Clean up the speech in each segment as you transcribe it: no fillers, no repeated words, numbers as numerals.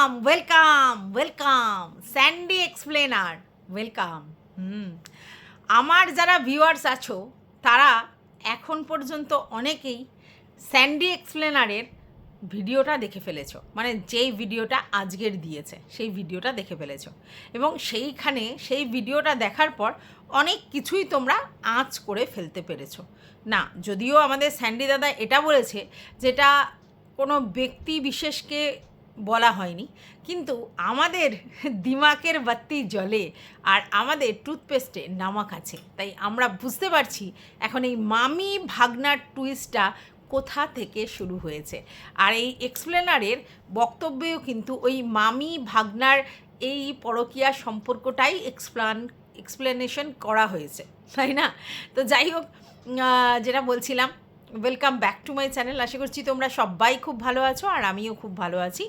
Welcome Sandy explainer welcome. আমার যারা viewers আছো তারা এখন পর্যন্ত অনেকেই স্যান্ডি এক্সপ্লেনারের ভিডিওটা দেখে ফেলেছো, মানে যেই ভিডিওটা আজকের দিয়েছে সেই ভিডিওটা দেখে ফেলেছো, এবং সেই ভিডিওটা দেখার পর অনেক কিছুই তোমরা আঁচ করে ফেলতে পেরেছো। না, যদিও আমাদের স্যান্ডি দাদা এটা বলেছে যেটা কোনো ব্যক্তি বিশেষকে বলা হয়নি, কিন্তু আমাদের দিমাকের বাত্তি জ্বলে আর আমাদের টুথপেস্টে নামাক আছে, তাই আমরা বুঝতে পারছি এখন এই মামি ভাগনার টুইস্টটা কোথা থেকে শুরু হয়েছে। আর এই এক্সপ্লেনারের বক্তব্যেও কিন্তু ওই মামি ভাগনার এই পরকীয়া সম্পর্কটাই এক্সপ্লেনেশন করা হয়েছে, তাই না? তো যাই হোক, যেটা বলছিলাম, welcome back to my channel. আশা করছি তোমরা সবাই খুব ভালো আছো আর আমিও খুব ভালো আছি।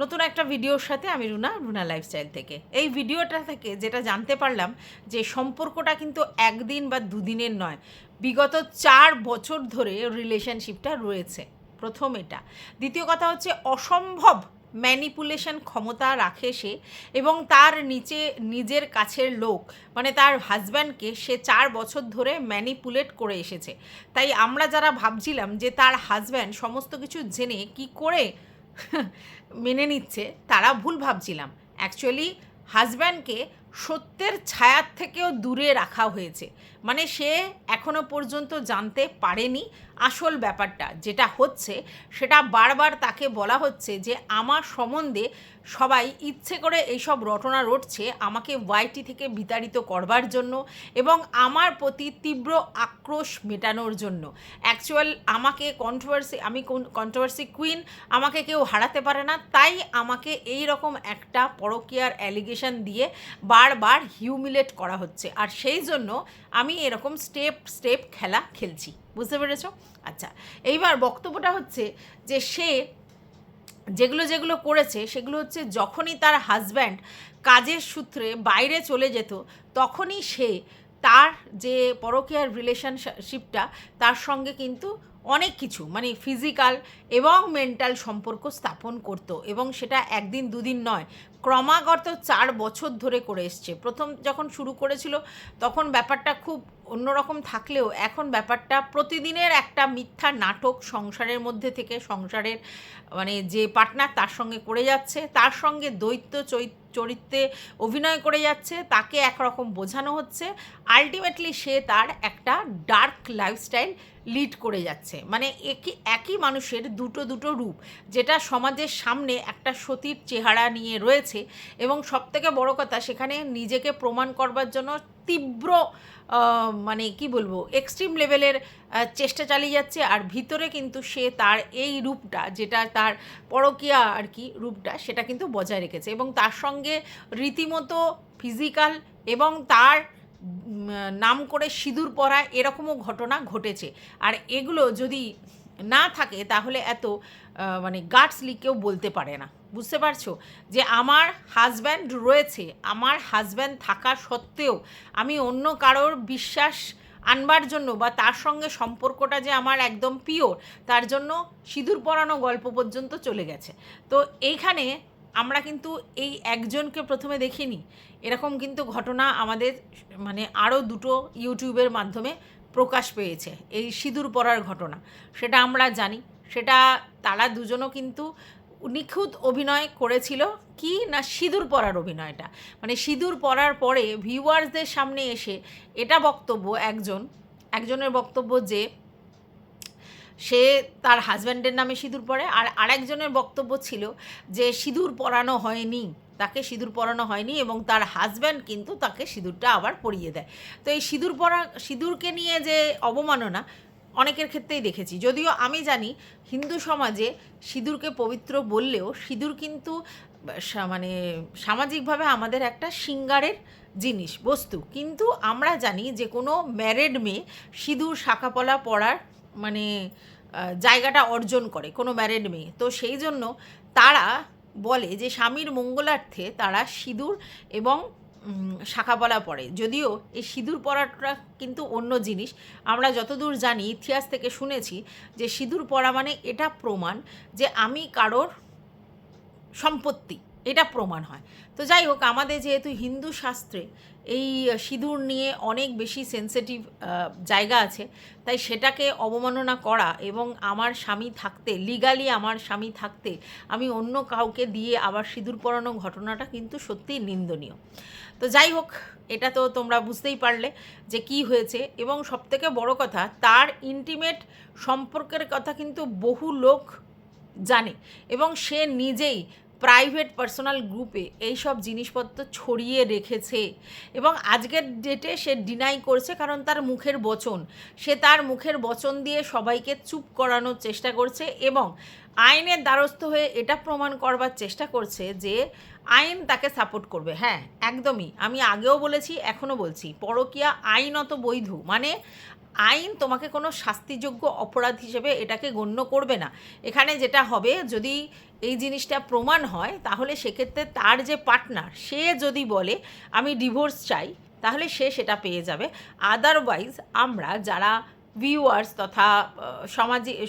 নতুন একটা ভিডিওর সাথে আমি রুনা লাইফস্টাইল থেকে। এই ভিডিওটা থেকে যেটা জানতে পারলাম যে সম্পর্কটা কিন্তু একদিন বা দুদিনের নয়, বিগত 4 বছর ধরে রিলেশনশিপটা রয়েছে। প্রথম এটা। দ্বিতীয় কথা হচ্ছে অসম্ভব ম্যানিপুলেশন ক্ষমতা রাখে সে, এবং তার নিচে নিজের কাছের লোক মানে তার হাজব্যান্ডকে সে 4 বছর ধরে ম্যানিপুলেট করে এসেছে। তাই আমরা যারা ভাবছিলাম যে তার হাজব্যান্ড সমস্ত কিছু জেনে কি করে মেনে নিচ্ছে, তারা ভুল ভাবছিলাম। অ্যাকচুয়ালি হাজব্যান্ডকে সত্যের ছায়ার থেকেও দূরে রাখা হয়েছে, মানে সে এখনো পর্যন্ত জানতে পারেনি আসল ব্যাপারটা যেটা হচ্ছে। সেটা বারবার তাকে বলা হচ্ছে যে আমার সম্বন্ধে সবাই ইচ্ছে করে এইসব রটনা রটছে আমাকে ওয়াইটি থেকে বিতাড়িত করবার জন্য এবং আমার প্রতি তীব্র আক্রোশ মেটানোর জন্য। অ্যাকচুয়াল আমাকে আমি কন্ট্রোভার্সি কুইন, আমাকে কেউ হারাতে পারে না, তাই আমাকে এই রকম একটা পরকীয়ার অ্যালিগেশন দিয়ে বারবার হিউমিলেট করা হচ্ছে, আর সেই জন্য আমি এরকম স্টেপ খেলা খেলছি। বুঝতে পেরেছো? আচ্ছা, এইবার বক্তব্যটা হচ্ছে যে সে যেগুলো করেছে সেগুলো হচ্ছে যখনই তার হাজব্যান্ড কাজের সূত্রে বাইরে চলে যেত তখনই সে তার যে পরকীয়ার রিলেশনশিপটা তার সঙ্গে কিন্তু অনেক কিছু মানে ফিজিক্যাল এবং মেন্টাল সম্পর্ক স্থাপন করত, এবং সেটা একদিন দুদিন নয়, ক্রমাগত 4 বছর ধরে করে এসছে। প্রথম যখন শুরু করেছিল তখন ব্যাপারটা খুব অন্যরকম থাকলেও এখন ব্যাপারটা প্রতিদিনের একটা মিথ্যা নাটক সংসারের মধ্যে থেকে, সংসারের মানে যে পার্টনার তার সঙ্গে করে যাচ্ছে, তার সঙ্গে দ্বৈত চরিত্রে অভিনয় করে যাচ্ছে, তাকে একরকম বোঝানো হচ্ছে, আলটিমেটলি সে তার একটা ডার্ক লাইফস্টাইল লিড করে যাচ্ছে। মানে একই মানুষের দুটো রূপ, যেটা সমাজের সামনে একটা সতীর চেহারা নিয়ে রয়েছে, এবং সবথেকে বড় কথা সেখানে নিজেকে প্রমাণ করবার জন্য তীব্র মানে কি বলবো এক্সট্রিম লেভেলের চেষ্টা চালিয়ে যাচ্ছে, আর ভিতরে কিন্তু সে তার এই রূপটা যেটা তার পরকীয়া আর কি রূপটা সেটা কিন্তু বজায় রেখেছে, এবং তার সঙ্গে রীতিমতো ফিজিক্যাল এবং তার নাম করে সিঁদুর পরা এরকমও ঘটনা ঘটেছে। আর এগুলো যদি না থাকে তাহলে এত মানে গাটসলি কেউ বলতে পারে না। বুঝতে পারছো যে আমার হাজব্যান্ড রয়েছে, আমার হাজব্যান্ড থাকা সত্ত্বেও আমি অন্য কারোর বিশ্বাস আনবার জন্য বা তার সঙ্গে সম্পর্কটা যে আমার একদম পিওর তার জন্য সিঁদুর পরানো গল্প পর্যন্ত চলে গেছে। তো এইখানে আমরা কিন্তু এই একজনকে প্রথমে দেখিনি, এরকম কিন্তু ঘটনা আমাদের মানে আরও দুটো ইউটিউবের মাধ্যমে প্রকাশ পেয়েছে এই সিঁদুর পরার ঘটনা, সেটা আমরা জানি। সেটা তারা দুজনও কিন্তু নিখুঁত অভিনয় করেছিল, কি না সিঁদুর পরার অভিনয়টা, মানে সিঁদুর পরার পরে ভিউয়ার্সদের সামনে এসে এটা বক্তব্য একজনের বক্তব্য যে সে তার হাজব্যান্ডের নামে সিঁদুর পরে, আর আরেকজনের বক্তব্য ছিল যে সিঁদুর পরানো হয়নি, তাকে সিঁদুর পরানো হয়নি এবং তার হাজব্যান্ড কিন্তু তাকে সিঁদুরটা আবার পরিয়ে দেয়। তো এই সিঁদুরকে নিয়ে যে অবমাননা অনেকের ক্ষেত্রেই দেখেছি, যদিও আমি জানি হিন্দু সমাজে সিঁদুরকে পবিত্র বললেও সিঁদুর কিন্তু মানে সামাজিকভাবে আমাদের একটা শৃঙ্গারের জিনিস বস্তু, কিন্তু আমরা জানি যে কোনো ম্যারেড মেয়ে সিঁদুর শাঁখাপলা পরার মানে জায়গাটা অর্জন করে কোনো ম্যারেড মেয়ে। তো সেই জন্য তারা বলে যে স্বামীর মঙ্গলার্থে তারা সিঁদুর এবং শাঁখাপলা পরে, যদিও এই সিঁদুর পরাটা কিন্তু অন্য জিনিস। আমরা যতদূর জানি ইতিহাস থেকে শুনেছি যে সিঁদুর পরা মানে এটা প্রমাণ যে আমি কারোর সম্পত্তি, এটা প্রমাণ হয়। তো যাই হোক, আমাদের যেহেতু হিন্দু শাস্ত্রে এই সিঁদুর নিয়ে অনেক বেশি সেন্সিটিভ জায়গা আছে, তাই সেটাকে অবমাননা করা এবং আমার স্বামী থাকতে, লিগালি আমার স্বামী থাকতে আমি অন্য কাউকে দিয়ে আবার সিঁদুর পরানো ঘটনাটা কিন্তু সত্যিই নিন্দনীয়। তো যাই হোক, এটা তো তোমরা বুঝতেই পারলে যে কি হয়েছে, এবং সবথেকে বড় কথা, তার ইন্টিমেট সম্পর্কের কথা কিন্তু বহু লোক জানে, এবং সে নিজেই প্রাইভেট পার্সোনাল গ্রুপে এইসব জিনিসপত্র ছড়িয়ে রেখেছে, এবং আজকের ডেটে সে ডিনাই করছে, কারণ তার মুখের বচন, সে তার মুখের বচন দিয়ে সবাইকে চুপ করানোর চেষ্টা করছে, এবং আইনের দ্বারস্থ হয়ে এটা প্রমাণ করবার চেষ্টা করছে যে আইন তাকে সাপোর্ট করবে। হ্যাঁ, একদমই, আমি আগেও বলেছি, এখনও বলছি, পরকীয়া আইনত বৈধ, মানে আইন তোমাকে কোনো শাস্তিযোগ্য অপরাধ হিসেবে এটাকে গণ্য করবে না। এখানে যেটা হবে, যদি এই জিনিসটা প্রমাণ হয়, তাহলে সেক্ষেত্রে তার যে পার্টনার, সে যদি বলে আমি ডিভোর্স চাই, তাহলে সে সেটা পেয়ে যাবে। আদারওয়াইজ আমরা যারা ভিউয়ার্স তথা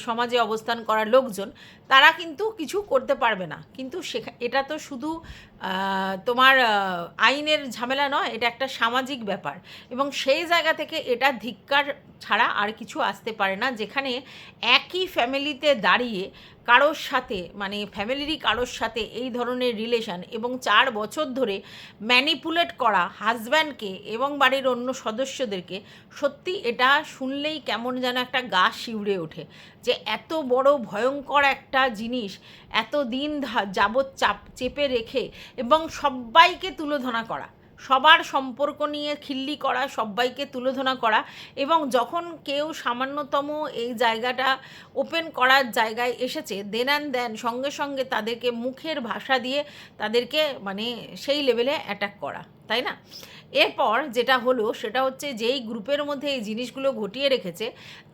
সমাজে অবস্থান করা লোকজন, তারা কিন্তু কিছু করতে পারবে না। কিন্তু এটা তো শুধু তোমার আইনের ঝামেলা নয়, এটা একটা সামাজিক ব্যাপার, এবং সেই জায়গা থেকে এটা ধিক্কার ছাড়া আর কিছু আসতে পারে না, যেখানে একই ফ্যামিলিতে দাঁড়িয়ে কারোর সাথে, মানে ফ্যামিলিরই কারোর সাথে এই ধরনের রিলেশন, এবং 4 বছর ধরে ম্যানিপুলেট করা হাজব্যান্ডকে এবং বাড়ির অন্য সদস্যদেরকে, সত্যি এটা শুনলেই কেমন যেন একটা গা শিউরে ওঠে, যে এত বড় ভয়ঙ্কর একটা জিনিস এত দিন যাবৎ চেপে রেখে এবং সবাইকে তুলোধনা করা, সবার সম্পর্ক নিয়ে খিল্লি করা, সবাইকে তুলোধনা করা, এবং যখন কেউ সামান্যতম এই জায়গাটা ওপেন করার জায়গায় এসেছে, দেন অ্যান্ড দেন সঙ্গে সঙ্গে তাদেরকে মুখের ভাষা দিয়ে তাদেরকে মানে সেই লেভেলে অ্যাটাক করা, তাই না? এরপর যেটা হলো সেটা হচ্ছে, যেই গ্রুপের মধ্যে এই জিনিসগুলো ঘটিয়ে রেখেছে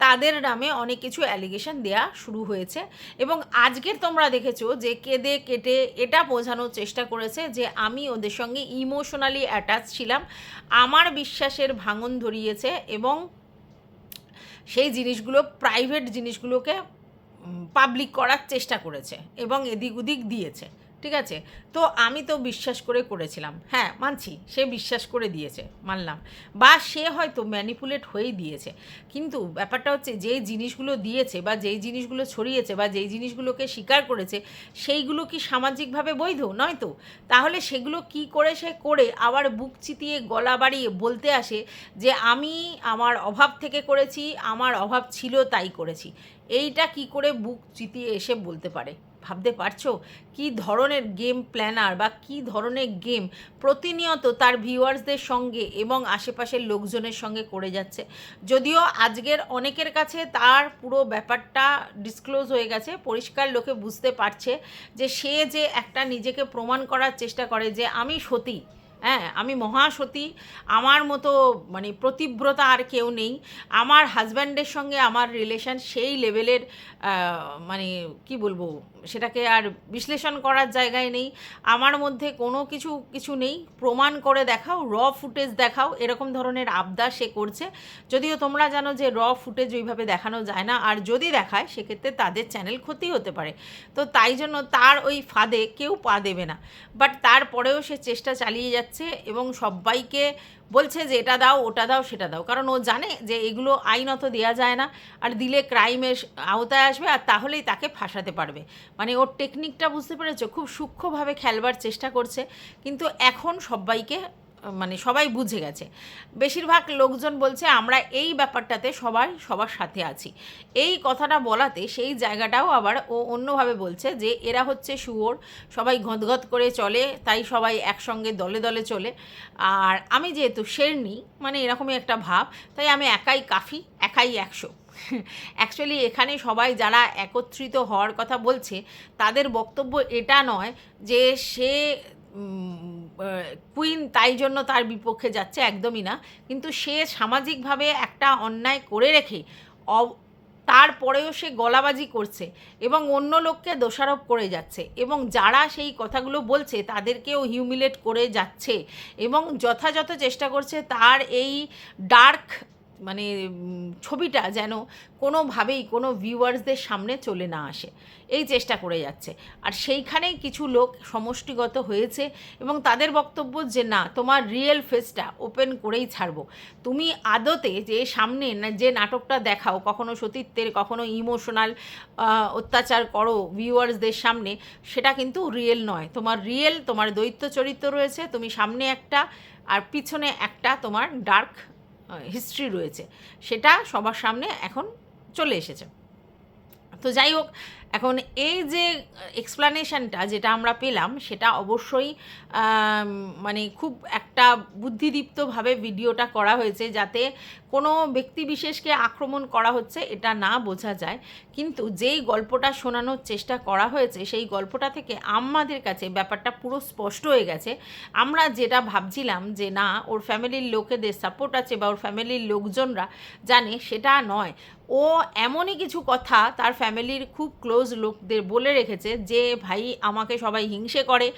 তাদের নামে অনেক কিছু অ্যালিগেশন দেওয়া শুরু হয়েছে, এবং আজকের তোমরা দেখেছো যে কেঁদে কেটে এটা বোঝানোর চেষ্টা করেছে যে আমি ওদের সঙ্গে ইমোশনালি অ্যাটাচ ছিলাম, আমার বিশ্বাসের ভাঙন ধরিয়েছে, এবং সেই জিনিসগুলো, প্রাইভেট জিনিসগুলোকে পাবলিক করার চেষ্টা করেছে এবং এদিক ওদিক দিয়েছে। ঠিক আছে, তো আমি তো বিশ্বাস করে করেছিলাম, হ্যাঁ মানছি, সে বিশ্বাস করে দিয়েছে, মানলাম, বা সে হয়তো ম্যানিপুলেট হয়েই দিয়েছে, কিন্তু ব্যাপারটা হচ্ছে যেই জিনিসগুলো দিয়েছে বা যেই জিনিসগুলো ছড়িয়েছে বা যেই জিনিসগুলোকে স্বীকার করেছে, সেইগুলো কি সামাজিকভাবে বৈধ নয়? তো তাহলে সেগুলো কি করে সে করে আবার বুক চিতিয়ে গলা বাড়িয়ে বলতে আসে যে আমি আমার অভাব থেকে করেছি, আমার অভাব ছিল তাই করেছি, এইটা কি করে বুক চিতিয়ে এসে বলতে পারে? ভাবতে পারছো কি ধরনের গেম প্ল্যানার বা কি ধরনের গেম প্রতিনিয়ত তার ভিউয়ার্সদের সঙ্গে এবং আশেপাশের লোকজনের সঙ্গে করে যাচ্ছে? যদিও আজকের অনেকের কাছে তার পুরো ব্যাপারটা ডিসক্লোজ হয়ে গেছে, পরিষ্কার লোকে বুঝতে পারছে যে সে যে একটা নিজেকে প্রমাণ করার চেষ্টা করে যে আমি সতী, হ্যাঁ আমি মহাসতী, আমার মতো মানে প্রতিব্রতা আর কেউ নেই, আমার হাজব্যান্ডের সঙ্গে আমার রিলেশন সেই লেভেলের, মানে কি বলবো, সেটাকে আর বিশ্লেষণ করার জায়গায় নেই, আমার মধ্যে কোনো কিছু নেই, প্রমাণ করে দেখাও, র ফুটেজ দেখাও, এরকম ধরনের আবদার সে করছে। যদিও তোমরা জানো যে র ফুটেজ ওইভাবে দেখানো যায় না, আর যদি দেখায় সেক্ষেত্রে তাদের চ্যানেল ক্ষতি হতে পারে, তো তাই জন্য তার ওই ফাঁদে কেউ পা দেবে না, বাট তারপরেও সে চেষ্টা চালিয়ে যাচ্ছে এবং সবাইকে বলছে যে এটা দাও, ওটা দাও, সেটা দাও, কারণ ও জানে যে এগুলো আইনত দেওয়া যায় না, আর দিলে ক্রাইমের আওতায় আসবে, আর তাহলেই তাকে ফাঁসাতে পারবে। মানে ওর টেকনিকটা বুঝতে পেরেছো, খুব সূক্ষ্মভাবে খেলবার চেষ্টা করছে, কিন্তু এখন সবাইকে মানে সবাই বুঝে গেছে, বেশিরভাগ লোকজন বলছে আমরা এই ব্যাপারটাতে সবার সাথে আছি। এই কথাটা বলাতে সেই জায়গাটাও আবার ও অন্যভাবে বলছে যে এরা হচ্ছে শুয়োর, সবাই গদগদ করে চলে, তাই সবাই একসঙ্গে দলে দলে চলে, আর আমি যেহেতু শেরনি, মানে এরকমই একটা ভাব, তাই আমি একাই কাফি, একাই 100। অ্যাকচুয়ালি এখানে সবাই যারা একত্রিত হওয়ার কথা বলছে তাদের বক্তব্য এটা নয় যে সে কুইন তাই জন্য তার বিপক্ষে যাচ্ছে, একদমই না, কিন্তু সে সামাজিকভাবে একটা অন্যায় করে রেখে তারপরেও সে গলাবাজি করছে এবং অন্য লোককে দোষারোপ করে যাচ্ছে, এবং যারা সেই কথাগুলো বলছে তাদেরকেও হিউমিলেট করে যাচ্ছে, এবং যথাযথ চেষ্টা করছে তার এই ডার্ক মানে ছবিটা যেন কোনোভাবেই কোনো ভিউয়ার্সদের সামনে চলে না আসে, এই চেষ্টা করে যাচ্ছে। আর সেইখানেই কিছু লোক সমষ্টিগত হয়েছে এবং তাদের বক্তব্য যে না, তোমার রিয়েল ফেসটা ওপেন করেই ছাড়বো। তুমি আদতে যে সামনে যে নাটকটা দেখাও, কখনো সতীত্বের, কখনো ইমোশনাল অত্যাচার করো ভিউয়ার্সদের সামনে, সেটা কিন্তু রিয়েল নয়। তোমার রিয়েল, তোমার দৈত্য চরিত্র রয়েছে, তুমি সামনে একটা আর পিছনে একটা তোমার ডার্ক হিস্ট্রি রয়েছে, সেটা সবার সামনে এখন চলে এসেছে। তো যাই হোক, এখন এই যে এক্সপ্লানেশনটা যেটা আমরা পেলাম, সেটা অবশ্যই মানে খুব একটা বুদ্ধিদীপ্তভাবে ভিডিওটা করা হয়েছে, যাতে কোনো ব্যক্তি বিশেষকে আক্রমণ করা হচ্ছে এটা না বোঝা যায়। কিন্তু যেই গল্পটা শোনানোর চেষ্টা করা হয়েছে, সেই গল্পটা থেকে আমাদের কাছে ব্যাপারটা পুরো স্পষ্ট হয়ে গেছে। আমরা যেটা ভাবছিলাম যে না, ওর ফ্যামিলির লোকেদের সাপোর্ট আছে বা ওর ফ্যামিলির লোকজনরা জানে, সেটা নয়। ও এমনই কিছু কথা তার ফ্যামিলির খুব ক্লোজ লোকদের বলে রেখেছে যে ভাই, আমাকে সবাই হিংসে করে,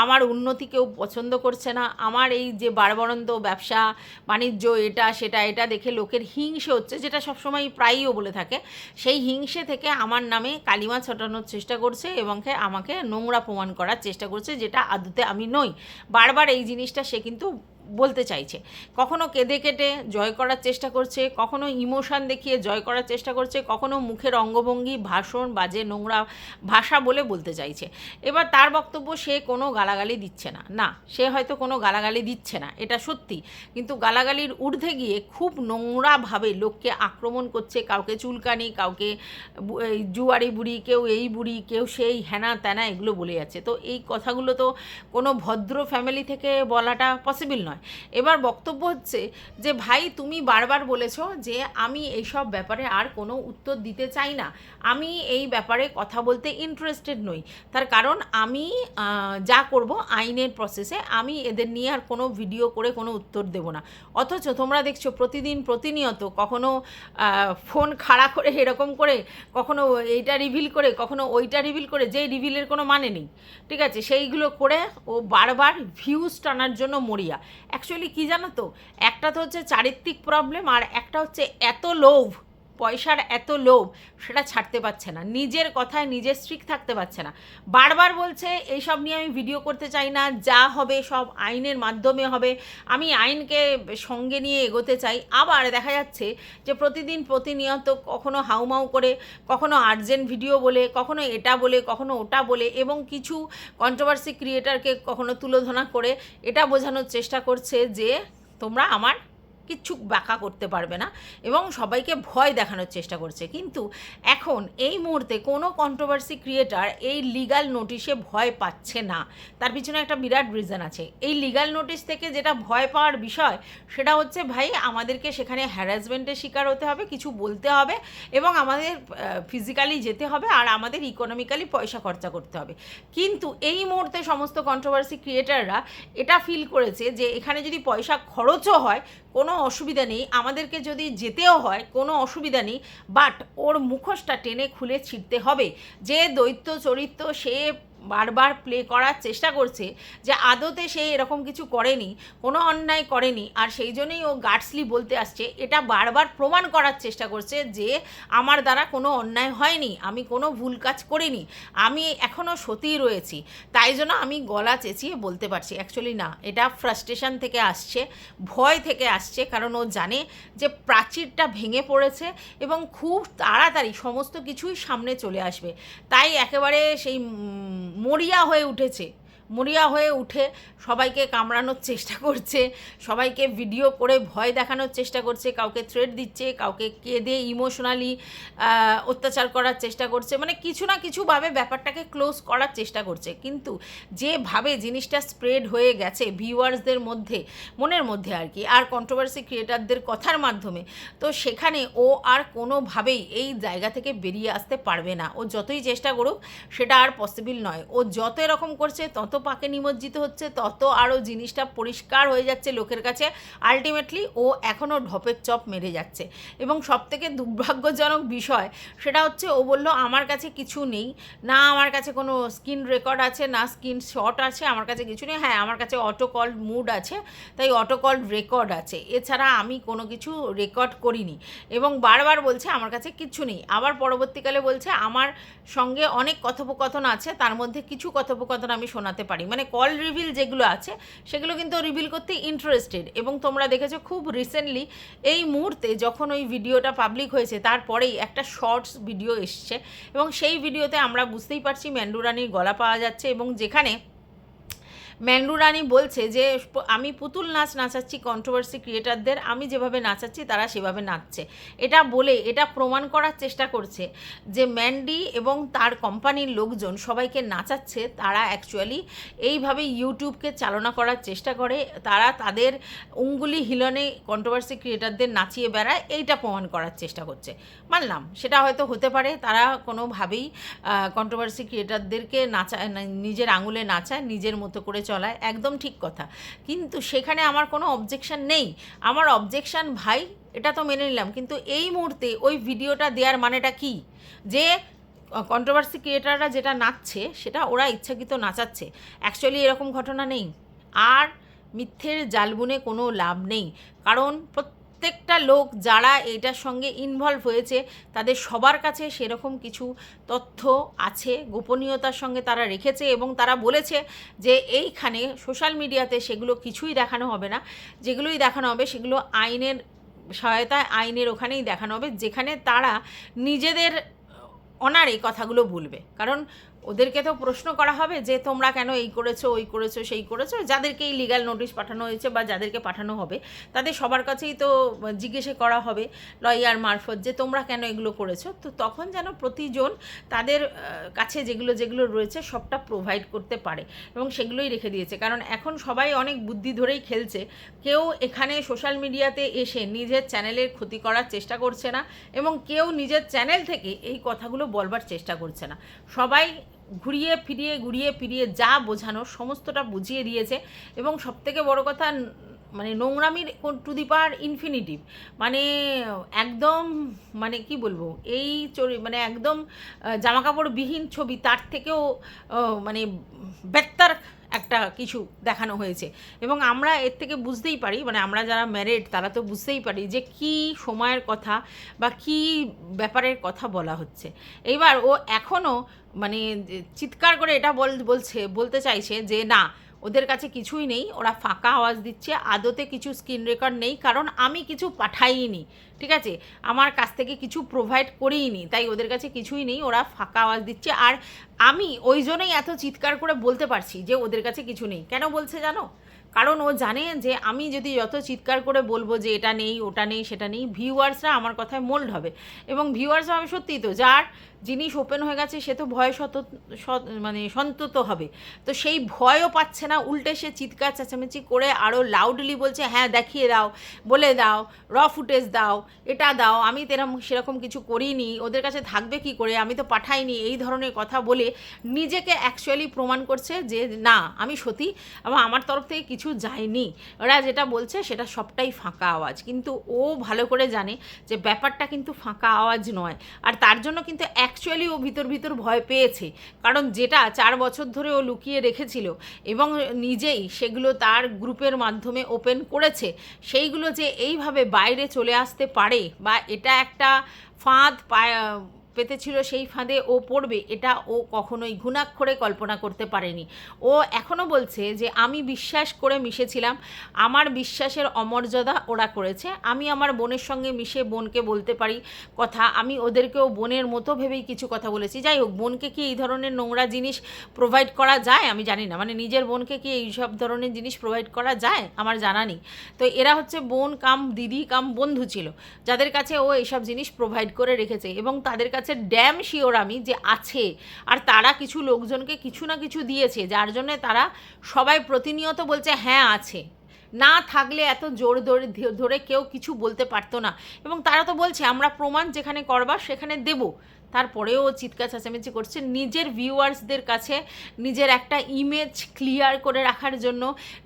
আমার উন্নতি কেউ পছন্দ করছে না, আমার এই যে বাড়বাড়ন্ত ব্যবসা বাণিজ্য এটা সেটা এটা দেখে লোকের হিংসে হচ্ছে, যেটা সবসময় প্রায়ই ও বলে থাকে। সেই হিংসে থেকে আমার নামে কালিমা ছটানোর চেষ্টা করছে এবং আমাকে নোংরা প্রমাণ করার চেষ্টা করছে, যেটা আদতে আমি নই। বারবার এই জিনিসটা সে কিন্তু বলতে চাইছে। কখনো কেঁদে কেটে জয় করার চেষ্টা করছে, কখনো ইমোশান দেখিয়ে জয় করার চেষ্টা করছে, কখনো মুখের অঙ্গভঙ্গি, ভাষণ, বাজে নোংরা ভাষা বলতে চাইছে। এবার তার বক্তব্য, সে কোনো গালাগালি দিচ্ছে না। না, সে হয়তো কোনো গালাগালি দিচ্ছে না, এটা সত্যি, কিন্তু গালাগালির ঊর্ধ্বে গিয়ে খুব নোংরাভাবে লোককে আক্রমণ করছে, কাউকে চুলকানি, কাউকে জুয়ারি বুড়ি, কেউ এই বুড়ি, কেউ সেই হ্যানা ত্যানা, এগুলো বলে যাচ্ছে। তো এই কথাগুলো তো কোনো ভদ্র ফ্যামিলি থেকে বলাটা পসিবল নয়। এবার বক্তব্য হচ্ছে যে ভাই, তুমি বারবার বলেছ যে আমি এইসব ব্যাপারে আর কোনো উত্তর দিতে চাই না, আমি এই ব্যাপারে কথা বলতে ইন্টারেস্টেড নই। তার কারণ আমি যা করব আইনের প্রসেসে, আমি এদের নিয়ে আর কোনো ভিডিও করে কোনো উত্তর দেব না। অথচ তোমরা দেখছো প্রতিনিয়ত কখনো ফোন খাড়া করে এরকম করে, কখনো এইটা রিভিল করে, কখনো ওইটা রিভিল করে, যেই রিভিলের কোনো মানে নেই, ঠিক আছে, সেইগুলো করে ও বারবার ভিউজ টানার জন্য মরিয়া। অ্যাকচুয়ালি কী জানো তো, একটা তো হচ্ছে চারিত্রিক প্রবলেম, আর একটা হচ্ছে এত লোভ, পয়সার এত লোভ, সেটা ছাড়তে পারছে না, নিজের কথায় নিজে স্ট্রিক থাকতে পারছে না। বারবার বলছে এইসব নিয়ে আমি ভিডিও করতে চাই না, যা হবে সব আইনের মাধ্যমে হবে, আমি আইনকে সঙ্গে নিয়ে এগোতে চাই। আবার দেখা যাচ্ছে যে প্রতিনিয়ত কখনো হাউমাউ করে, কখনো আর্জেন্ট ভিডিও বলে, কখনো এটা বলে, কখনো ওটা বলে, এবং কিছু কন্ট্রোভার্সি ক্রিয়েটারকে কখনো তুলোধনা করে এটা বোঝানোর চেষ্টা করছে যে তোমরা আমার কিচ্ছু বাঁকা করতে পারবে না, এবং সবাইকে ভয় দেখানোর চেষ্টা করছে। কিন্তু এখন এই মুহূর্তে কোনো কন্ট্রোভার্সি ক্রিয়েটার এই লিগ্যাল নোটিশে ভয় পাচ্ছে না। তার পিছনে একটা বিরাট রিজন আছে। এই লিগ্যাল নোটিশ থেকে যেটা ভয় পাওয়ার বিষয়, সেটা হচ্ছে ভাই, আমাদেরকে সেখানে হ্যারাসমেন্টের শিকার হতে হবে, কিছু বলতে হবে, এবং আমাদের ফিজিক্যালি যেতে হবে, আর আমাদের ইকোনমিক্যালি পয়সা খরচা করতে হবে। কিন্তু এই মুহূর্তে সমস্ত কন্ট্রোভার্সি ক্রিয়েটাররা এটা ফিল করেছে যে এখানে যদি পয়সা খরচও হয় কোনো অসুবিধা নেই, আমাদেরকে যদি যেতেও হয় কোনো অসুবিধা নেই, বাট ওর মুখোশটা টেনে খুলে ছিঁড়তে হবে। যে দৈত্য চরিত্র সে বারবার প্লে করার চেষ্টা করছে, যে আদতে সে এরকম কিছু করেনি, কোনো অন্যায় করেনি, আর সেই জন্যই ও গার্ডসলি বলতে আসছে, এটা বারবার প্রমাণ করার চেষ্টা করছে যে আমার দ্বারা কোনো অন্যায় হয়নি, আমি কোনো ভুল কাজ করিনি, আমি এখনও সতীই রয়েছি, তাই জন্য আমি গলা চেঁচিয়ে বলতে পারছি। অ্যাকচুয়ালি না, এটা ফ্রাস্ট্রেশন থেকে আসছে, ভয় থেকে আসছে, কারণ ও জানে যে প্রাচীরটা ভেঙে পড়েছে এবং খুব তাড়াতাড়ি সমস্ত কিছুই সামনে চলে আসবে। তাই একেবারে সেই মরিয়া হয়ে উঠেছে, মরিয়া হয়ে উঠে সবাইকে কামড়ানোর চেষ্টা করছে, সবাইকে ভিডিও করে ভয় দেখানোর চেষ্টা করছে, কাউকে থ্রেট দিচ্ছে, কাউকে কেঁদে ইমোশনালি অত্যাচার করার চেষ্টা করছে, মানে কিছু না কিছুভাবে ব্যাপারটাকে ক্লোজ করার চেষ্টা করছে। কিন্তু যেভাবে জিনিসটা স্প্রেড হয়ে গেছে ভিউয়ার্সদের মধ্যে, মনের মধ্যে আর কি, আর কন্ট্রোভার্সি ক্রিয়েটারদের কথার মাধ্যমে, তো সেখানে ও আর কোনোভাবেই এই জায়গা থেকে বেরিয়ে আসতে পারবে না। ও যতই চেষ্টা করুক সেটা আর পসিবল নয়। ও যত এরকম করছে তত পাকে নিমজ্জিত হচ্ছে, তত আরও জিনিসটা পরিষ্কার হয়ে যাচ্ছে লোকের কাছে। আলটিমেটলি ও এখনও ঢপের চপ মেরে যাচ্ছে। এবং সবথেকে দুর্ভাগ্যজনক বিষয় সেটা হচ্ছে, ও বলল আমার কাছে কিছু নেই, না আমার কাছে কোনো স্ক্রিন রেকর্ড আছে, না স্ক্রিন শট আছে, আমার কাছে কিছু নেই। হ্যাঁ, আমার কাছে অটো কল মুড আছে, তাই অটো কল রেকর্ড আছে, এছাড়া আমি কোনো কিছু রেকর্ড করিনি। এবং বারবার বলছে আমার কাছে কিচ্ছু নেই। আবার পরবর্তীকালে বলছে আমার সঙ্গে অনেক কথোপকথন আছে, তার মধ্যে কিছু কথোপকথন আমি শোনাতে পারি। মানে কল রিভিল যেগুলো আছে সেগুলো কিন্তু রিভিল করতে ইন্টারেস্টেড। এবং তোমরা দেখেছো খুব রিসেন্টলি এই মুহূর্তে যখন ওই ভিডিওটা পাবলিক হয়েছে তারপরেই একটা শর্টস ভিডিও এসছে, এবং সেই ভিডিওতে আমরা বুঝতেই পারছি মেন্ডু রানীর গলা পাওয়া যাচ্ছে, এবং যেখানে মেন্ডু রানী বলছে যে আমি পুতুল নাচ নাচাচ্ছি কন্ট্রোভার্সি ক্রিয়েটারদের, আমি যেভাবে নাচাচ্ছি তারা সেভাবে নাচছে। এটা বলে এটা প্রমাণ করার চেষ্টা করছে যে ম্যান্ডি এবং তার কোম্পানির লোকজন সবাইকে নাচাচ্ছে, তারা অ্যাকচুয়ালি এইভাবে ইউটিউবকে চালনা করার চেষ্টা করে, তারা তাদের উঙ্গুলি হিলনে কন্ট্রোভার্সি ক্রিয়েটারদের নাচিয়ে বেড়ায়, এইটা প্রমাণ করার চেষ্টা করছে। মানলাম সেটা হয়তো হতে পারে, তারা কোনোভাবেই কন্ট্রোভার্সি ক্রিয়েটারদেরকে নাচায়, নিজের আঙুলে নাচায়, নিজের মতো করে চলায়, একদম ঠিক কথা। কিন্তু সেখানে আমার কোনো অবজেকশন নেই। আমার অবজেকশন ভাই এটা তো মেনে নিলাম, কিন্তু এই মুহূর্তে ওই ভিডিওটা দেওয়ার মানেটা কি? যে কন্ট্রোভার্সি ক্রিয়েটাররা যেটা নাচছে সেটা ওরা ইচ্ছাকৃত নাচাচ্ছে। অ্যাকচুয়ালি এরকম ঘটনা নেই। আর মিথ্যের জাল বুনে কোনো লাভ নেই, কারণ প্রত্যেকটা লোক যারা এটার সঙ্গে ইনভলভ হয়েছে তাদের সবার কাছে সেরকম কিছু তথ্য আছে, গোপনীয়তার সঙ্গে তারা রেখেছে, এবং তারা বলেছে যে এইখানে সোশ্যাল মিডিয়াতে সেগুলো কিছুই দেখানো হবে না, যেগুলোই দেখানো হবে সেগুলো আইনের সহায়তায়, আইনের ওখানেই দেখানো হবে, যেখানে তারা নিজেদের অনারে কথাগুলো বলবে। কারণ ওদেরকে তো প্রশ্ন করা হবে যে তোমরা কেন এই করেছো, ওই করেছো, সেই করেছো, যাদেরকে এই লিগ্যাল নোটিশ পাঠানো হয়েছে বা যাদেরকে পাঠানো হবে তাদের সবার কাছেই তো জিজ্ঞেস করা হবে লয়ার মারফত যে তোমরা কেন এগুলো করেছো। তো তখন যেন প্রতিজন তাদের কাছে যেগুলো যেগুলো রয়েছে সবটা প্রোভাইড করতে পারে, এবং সেগুলোই রেখে দিয়েছে। কারণ এখন সবাই অনেক বুদ্ধি ধরেই খেলছে, কেউ এখানে সোশ্যাল মিডিয়াতে এসে নিজের চ্যানেলের ক্ষতি করার চেষ্টা করছে না, এবং কেউ নিজের চ্যানেল থেকে এই কথাগুলো বলবার চেষ্টা করছে না। সবাই ঘুরিয়ে ফিরিয়ে যা বোঝানো সমস্তটা বুঝিয়ে দিয়েছে। এবং সবথেকে বড় কথা, মানে নোংরামির টু দি পাওয়ার ইনফিনিটিভ, মানে একদম, মানে কি বলবো, এই মানে একদম জামাকাপড়বিহীন ছবি তার থেকেও মানে বেত্তার একটা কিছু দেখানো হয়েছে। এবং আমরা এর থেকে বুঝতেই পারি, মানে আমরা যারা ম্যারিড তারা তো বুঝতেই পারি যে কি সময়ের কথা বা কি ব্যাপারের কথা বলা হচ্ছে। এইবার ও এখনও মানে চিৎকার করে এটা বলতে চাইছে যে না, ওদের কাছে কিছুই নেই, ওরা ফাঁকা আওয়াজ দিচ্ছে, আদতে কিছু স্ক্রিন রেকর্ড নেই, কারণ আমি কিছু পাঠাইনি, ঠিক আছে, আমার কাছ থেকে কিছু প্রোভাইড করিনি, তাই ওদের কাছে কিছুই নেই, ওরা ফাঁকা আওয়াজ দিচ্ছে। আর আমি ওই জন্যই এত চিৎকার করে বলতে পারছি যে ওদের কাছে কিছু নেই। কেন বলছে জানো? কারণ ও জানে যে আমি যদি যত চিৎকার করে বলবো যে এটা নেই, ওটা নেই, সেটা নেই, ভিউয়ার্সরা আমার কথায় মোল্ড হবে, এবং ভিউয়ার্সরা আমি সত্যিই তো, যার জিনিস ওপেন হয়ে গেছে সে তো ভয়ে মানে সন্তত হবে। তো সেই ভয়ও পাচ্ছে না, উল্টে সে চিৎকার চেঁচামেচি করে আরও লাউডলি বলছে হ্যাঁ দেখিয়ে দাও, বলে দাও, র ফুটেজ দাও, এটা দাও, আমি সেরকম কিছু করিনি, ওদের কাছে থাকবে কি করে, আমি তো পাঠাইনি, এই ধরনের কথা বলে নিজেকে অ্যাকচুয়ালি প্রমাণ করছে যে না আমি সত্যি, আমার তরফ থেকে কিছু যায়নি, ওরা যেটা বলছে সেটা সবটাই ফাঁকা আওয়াজ। কিন্তু ও ভালো করে জানে যে ব্যাপারটা কিন্তু ফাঁকা আওয়াজ নয়। আর তার জন্য কিন্তু অ্যাকচুয়ালি ও ভিতর ভয় পেয়েছে, কারণ যেটা 4 বছর ধরে ও লুকিয়ে রেখেছিল এবং নিজেই সেগুলো তার গ্রুপের মাধ্যমে ওপেন করেছে, সেইগুলো যে এইভাবে বাইরে চলে আসতে পারে বা এটা একটা ফাঁদ পেতেছিল, সেই ফাঁদে ও পড়বে, এটা ও কখনোই ঘুণাক্ষরে কল্পনা করতে পারেনি। ও এখনও বলছে যে আমি বিশ্বাস করে মিশেছিলাম, আমার বিশ্বাসের অমর্যাদা ওরা করেছে। আমি আমার বোনের সঙ্গে মিশে বোনকে বলতে পারি কথা, আমি ওদেরকেও বোনের মতো ভেবেই কিছু কথা বলেছি। যাই হোক, বোনকে কি এই ধরনের নোংরা জিনিস প্রোভাইড করা যায় আমি জানি না, মানে নিজের বোনকে কি এই সব ধরনের জিনিস প্রোভাইড করা যায় আমার জানা নেই। তো এরা হচ্ছে বোন কাম দিদি কাম বন্ধু ছিল, যাদের কাছে ও এইসব জিনিস প্রোভাইড করে রেখেছে, এবং তাদের কাছে ড্যাম শিওর আমি যে আছে। আর তারা কিছু লোকজনকে কিছু না কিছু দিয়েছে, যার জন্য তারা সবাই প্রতিনিয়ত বলছে হ্যাঁ আছে, না থাকলে এত জোর ধরে কেউ কিছু বলতে পারতো না। এবং তারা তো বলছে আমরা প্রমাণ যেখানে করবার সেখানে দেব, তারপরেও ও চিৎকার চেঁচামেচি করছে নিজের ভিউয়ার্সদের কাছে নিজের একটা ইমেজ ক্লিয়ার করে রাখার জন্য,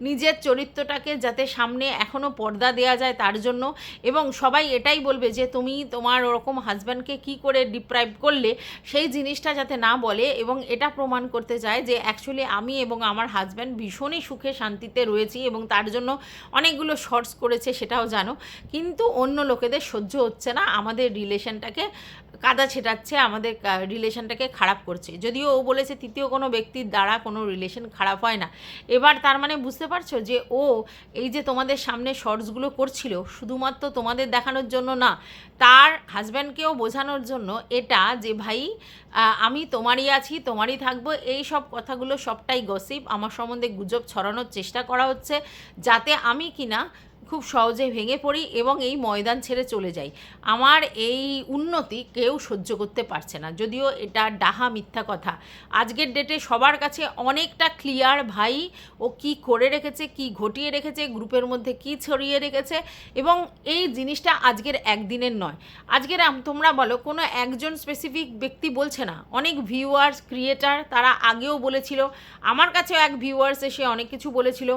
নিজের চরিত্রটাকে যাতে সামনে এখনও পর্দা দেওয়া যায় তার জন্য, এবং সবাই এটাই বলবে যে তুমি তোমার ওরকম হাজব্যান্ডকে কি করে ডিপ্রাইভ করলে সেই জিনিসটা যাতে না বলে, এবং এটা প্রমাণ করতে চায় যে অ্যাকচুয়ালি আমি এবং আমার হাজব্যান্ড ভীষণই সুখে শান্তিতে রয়েছি, এবং তার জন্য অনেকগুলো শর্টস করেছে সেটাও জানো। কিন্তু অন্য লোকেদের সহ্য হচ্ছে না, আমাদের রিলেশনটাকে কাদা ছেটাচ্ছে, আমাদের রিলেশনটাকে খারাপ করছে। যদিও ও বলেছে তৃতীয় কোনো ব্যক্তির দ্বারা কোনো রিলেশন খারাপ হয় না। এবার তার মানে বুঝতে পারছো যে ও এই যে তোমাদের সামনে শর্টসগুলো করছিল শুধুমাত্র তোমাদের দেখানোর জন্য না, তার হাজব্যান্ডকেও বোঝানোর জন্য এটা যে ভাই আমি তোমারই আছি, তোমারই থাকবো, এই সব কথাগুলো সবটাই গসিপ, আমার সম্বন্ধে গুজব ছড়ানোর চেষ্টা করা হচ্ছে যাতে আমি কিনা খুব সহজে ভেঙে পড়ি এবং এই ময়দান ছেড়ে চলে যাই। আমার এই উন্নতি কেউ সহ্য করতে পারছে না, যদিও এটা ডাহা মিথ্যা কথা। আজকের ডেটে সবার কাছে অনেকটা ক্লিয়ার ভাই ও কি করে রেখেছে, কি ঘটিয়ে রেখেছে, গ্রুপের মধ্যে কি ছড়িয়ে রেখেছে, এবং এই জিনিসটা আজকের একদিনের নয়। আজকের তোমরা বলো কোনো একজন স্পেসিফিক ব্যক্তি বলছে না, অনেক ভিউয়ার্স ক্রিয়েটার তারা আগেও বলেছিল, আমার কাছেও এক ভিউয়ার্স এসে অনেক কিছু বলেছিল।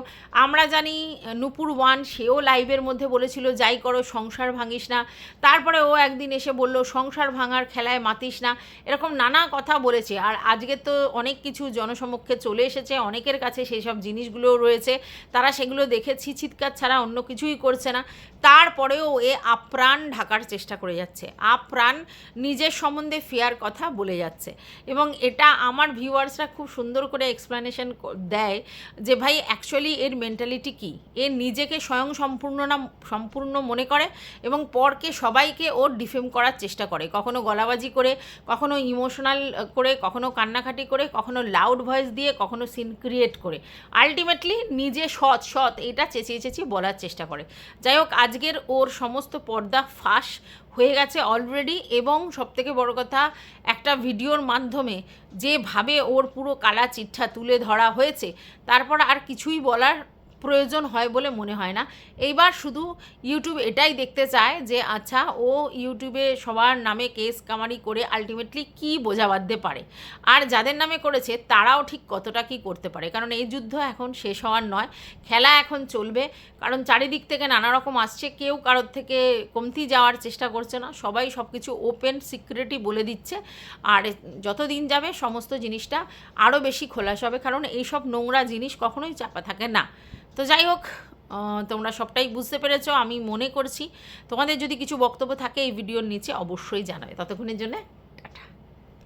আমরা জানি নুপুর ওয়ান সেও লাইভের মধ্যে বলেছিল যাই করো সংসার ভাঙিস না, তারপরে ও একদিন এসে বলল সংসার ভাঙার খেলায় মাতিস না, এরকম নানা কথা বলেছে। আর আজকে তো অনেক কিছু জনসমক্ষে চলে এসেছে, অনেকের কাছে সেই সব জিনিসগুলোও রয়েছে, তারা সেগুলো দেখে চিৎকার ছাড়া অন্য কিছুই করছে না। তারপরেও এ আপ্রাণ ঢাকার চেষ্টা করে যাচ্ছে, আপ্রাণ নিজের সম্বন্ধে ফেয়ার কথা বলে যাচ্ছে, এবং এটা আমার ভিউয়ার্সরা খুব সুন্দর করে এক্সপ্লেনেশন দেয় যে ভাই অ্যাকচুয়ালি এর মেন্টালিটি কী। এ নিজেকে স্বয়ং সম্পূর্ণ মনে করে এবং পরকে সবাইকে ওর ডিফেম করার চেষ্টা করে, কখনো গলাবাজি করে, কখনো ইমোশনাল করে, কখনো কান্নাকাটি করে, কখনো লাউড ভয়েস দিয়ে, কখনো সিন ক্রিয়েট করে, আলটিমেটলি নিজে সৎ এটা চেঁচিয়ে বলার চেষ্টা করে। যাই হোক, আজকের ওর সমস্ত পর্দা ফাঁস হয়ে গেছে অলরেডি, এবং সবথেকে বড় কথা একটা ভিডিওর মাধ্যমে যেভাবে ওর পুরো কালা চিঠা তুলে ধরা হয়েছে, তারপর আর কিছুই বলার প্রয়োজন হয় বলে মনে হয় না। এইবার শুধু ইউটিউব এটাই দেখতে চায় যে আচ্ছা ও ইউটিউবে সবার নামে কেস কামারি করে আলটিমেটলি কী বোঝা বাঁধতে পারে, আর যাদের নামে করেছে তারাও ঠিক কতটা কী করতে পারে। কারণ এই যুদ্ধ এখন শেষ হওয়ার নয়, খেলা এখন চলবে, কারণ চারিদিক থেকে নানা রকম আসছে, কেউ কারোর থেকে কমতি যাওয়ার চেষ্টা করছে না, সবাই সব কিছু ওপেন সিক্রেটই বলে দিচ্ছে। আর যত দিন যাবে সমস্ত জিনিসটা আরও বেশি খোলাসা হবে, কারণ এইসব নোংরা জিনিস কখনোই চাপা থাকে না। তো যাই হোক, তোমরা সবটাই বুঝতে পেরেছো আমি মনে করছি। তোমাদের যদি কিছু বক্তব্য থাকে এই ভিডিওর নিচে অবশ্যই জানাবে। ততক্ষণের জন্য